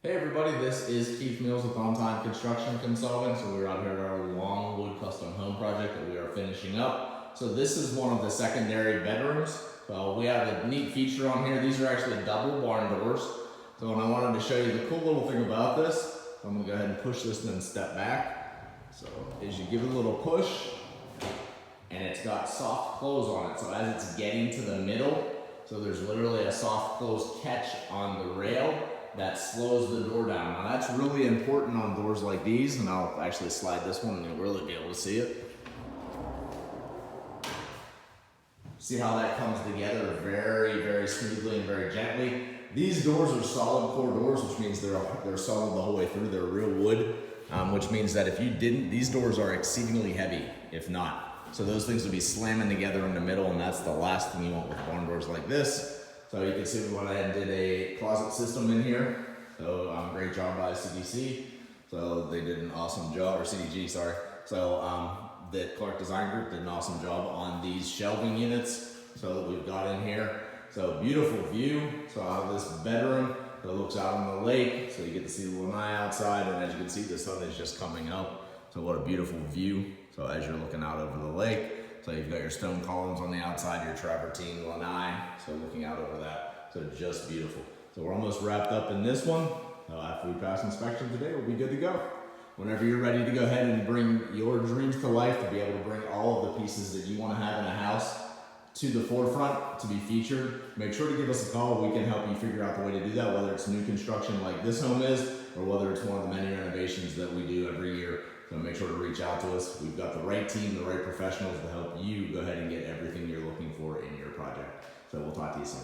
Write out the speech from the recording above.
Hey everybody, this is Keith Mills with On Time Construction Consulting. So we're out here at our Longwood custom home project that we are finishing up. So this is one of the secondary bedrooms. So we have a neat feature on here. These are actually double barn doors. So when I wanted to show you the cool little thing about this, I'm gonna go ahead and push this and then step back. So as you give it a little push, and it's got soft close on it. So as it's getting to the middle, so there's literally a soft close catch on the rail that slows the door down. Now that's really important on doors like these, and I'll actually slide this one and you'll really be able to see it. See how that comes together very, very smoothly and very gently. These doors are solid core doors, which means they're solid the whole way through. They're real wood, which means that if you didn't, these doors are exceedingly heavy, if not. So those things would be slamming together in the middle, and that's the last thing you want with barn doors like this. So you can see we went ahead and did a closet system in here. So great job by CDC. So they did an awesome job, or CDG, sorry. So the Clark Design Group did an awesome job on these shelving units. So that we've got in here. So beautiful view. So out of this bedroom that looks out on the lake. So you get to see the lanai outside, and as you can see, the sun is just coming up. So what a beautiful view. So as you're looking out over the lake, so you've got your stone columns on the outside, your travertine lanai, so looking out over that. So just beautiful. So we're almost wrapped up in this one. After we pass inspection today, we'll be good to go. Whenever you're ready to go ahead and bring your dreams to life, to be able to bring all of the pieces that you want to have in a house to the forefront to be featured, make sure to give us a call. We can help you figure out the way to do that, whether it's new construction like this home is, or whether it's one of the many renovations that we do every year. So make sure to reach out to us. We've got the right team, the right professionals to help you go ahead and get everything you're looking for in your project. So we'll talk to you soon.